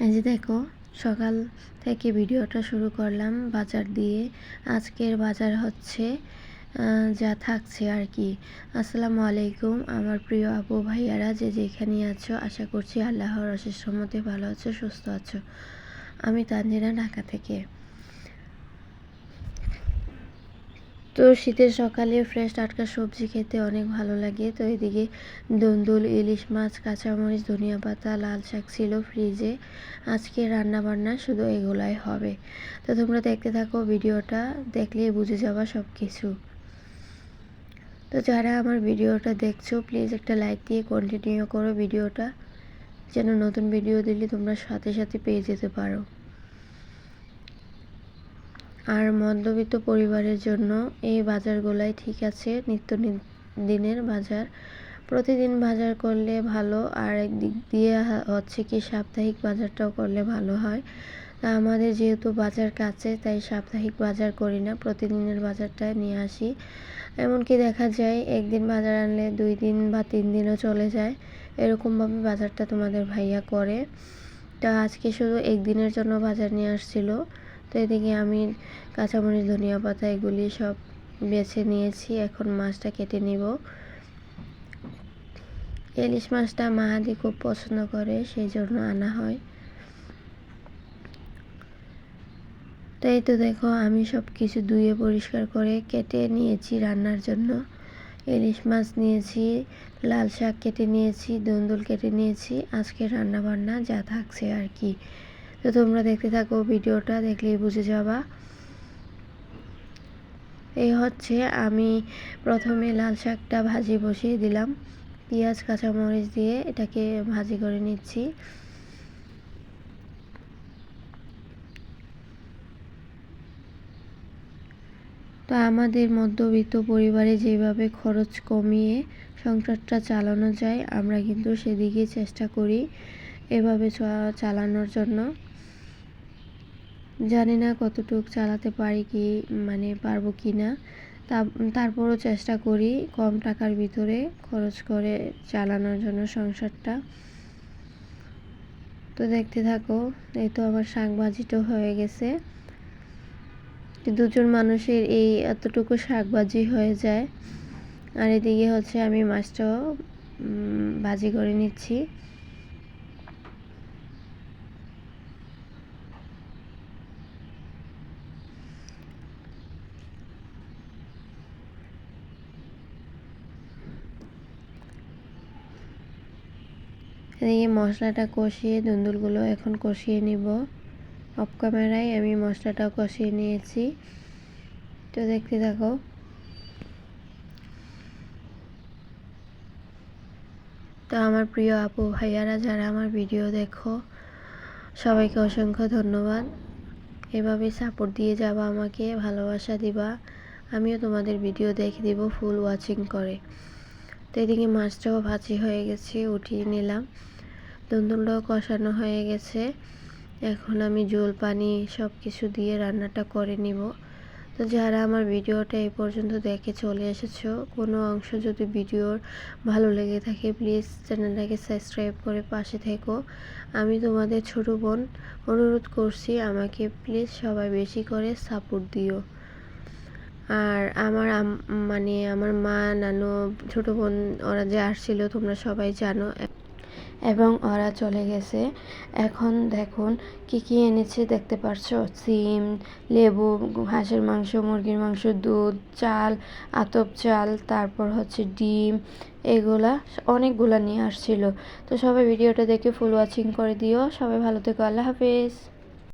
এই যে দেখো, সকাল থেকে ভিডিওটা শুরু করলাম বাজার দিয়ে। আজকের বাজার হচ্ছে যা থাকছে আর কি। আসসালামু আলাইকুম আমার প্রিয় আপু ভাইয়ারা, যে যেখানে আছো, আশা করছি আল্লাহর অশেষ রহমতে ভালো আছো, সুস্থ আছো। আমি তানজিনা, ঢাকা থেকে। তো শীতের সকালে ফ্রেশ টাটকা সবজি খেতে অনেক ভালো লাগে। তো এদিকে দুন্দুল, ইলিশ মাছ, কাঁচামরিচ, ধনিয়া পাতা, লাল শাক ছিল ফ্রিজে। আজকে রান্না বান্না শুধু এগুলাই হবে। তো তোমরা দেখতে থাকো, ভিডিওটা দেখলেই বুঝে যাবা সব কিছু। তো যারা আমার ভিডিওটা দেখছো, প্লিজ একটা লাইক দিয়ে কন্টিনিউ করো ভিডিওটা, যেন নতুন ভিডিও দিলে তোমরা সাথে সাথে পেয়ে যেতে পারো। আর মধ্যবিত্ত পরিবারের জন্য এই বাজারগুলাই ঠিক আছে, নিত্য দিনের বাজার। প্রতিদিন বাজার করলে ভালো, আর একদিক দিয়ে হচ্ছে কি সাপ্তাহিক বাজারটাও করলে ভালো হয়। তা আমাদের যেহেতু বাজার কাছে, তাই সাপ্তাহিক বাজার করি না, প্রতিদিনের বাজারটা নিয়ে আসি। এমনকি দেখা যায় একদিন বাজার আনলে 2 দিন বা 3 দিনও চলে যায়, এরকমভাবে বাজারটা তোমাদের ভাইয়া করে। তা আজকে শুধু একদিনের জন্য বাজার নিয়ে আসছিল। তো এদিকে আমি কাঁচামরিচ, ধনিয়া পাতা এগুলি সব বেছে নিয়েছি। এখন মাছটা কেটে নিব। ইলিশ মাছটা মাহাদি খুব পছন্দ করে, সেই জন্য আনা হয়। তাই তো দেখো, আমি সব কিছু ধুয়ে পরিষ্কার করে কেটে নিয়েছি রান্নার জন্য। ইলিশ মাছ নিয়েছি, লাল শাক কেটে নিয়েছি, দুন্দুল কেটে নিয়েছি। আজকে রান্না বান্না যা থাকছে আর কি। তো তোমরা দেখতে থাকো, ভিডিওটা দেখলেই বুঝে যাবা। এই হচ্ছে, আমি প্রথমে লাল শাকটা ভাজি বসিয়ে দিলাম, পেঁয়াজ কাঁচামরিচ দিয়ে এটাকে ভাজি করে নিচ্ছি। তো আমাদের মধ্যবিত্ত পরিবারে যেভাবে খরচ কমিয়ে সংসারটা চালানো যায়, আমরা কিন্তু সেদিকে চেষ্টা করি এভাবে চালানোর জন্য। জানি না কতটুকু চালাতে পারি কি, পারবো কি না। তারপরও চেষ্টা করি কম টাকার ভিতরে খরচ করে চালানোর জন্য সংসারটা। তো দেখতে থাকো। এই তো আমার শাক ভাজিটাও হয়ে গেছে। দুজন মানুষের এই এতটুকু শাক ভাজি হয়ে যায়। আর এদিকে হচ্ছে আমি মাছটাও ভাজি করে নিচ্ছি। এদিকে মশলাটা কষিয়ে দুন্দুলগুলো এখন কষিয়ে নিব। অফ ক্যামেরায় আমি মশলাটা কষিয়ে নিয়েছি। তো দেখতে থাকো। তো আমার প্রিয় আপু ভাইয়ারা, যারা আমার ভিডিও দেখো, সবাইকে অসংখ্য ধন্যবাদ। এভাবে সাপোর্ট দিয়ে যাবা, আমাকে ভালোবাসা দিবা, আমিও তোমাদের ভিডিও দেখে দিব ফুল ওয়াচিং করে। তো এদিকে মাছটাও ভাজি হয়ে গেছে, উঠিয়ে নিলাম। দুন্দুলটাও কষানো হয়ে গেছে। এখন আমি ঝোল পানি সব কিছু দিয়ে রান্নাটা করে নিব। তো যারা আমার ভিডিওটা এই পর্যন্ত দেখে চলে এসেছো, কোনো অংশ যদি ভিডিওর ভালো লেগে থাকে, প্লিজ চ্যানেলটাকে সাবস্ক্রাইব করে পাশে থেকো। আমি তোমাদের ছোট বোন, অনুরোধ করছি আমাকে প্লিজ সবাই বেশি করে সাপোর্ট দিও। আর আমার আমার মা, নানু, ছোট বোন ওরা যে আসছিল তোমরা সবাই জানো, এবং ওরা চলে গেছে। এখন দেখুন কি কি এনেছে দেখতে পারছো, সিম, লেবু, হাঁসের মাংস, মুরগির মাংস, দুধ, চাল, আতপ চাল, তারপর হচ্ছে ডিম, এগুলা অনেকগুলা নিয়ে আসছিল। তো সবাই ভিডিওটা দেখে ফুল ওয়াচিং করে দিও। সবাই ভালো থেকো, আল্লাহ হাফেজ।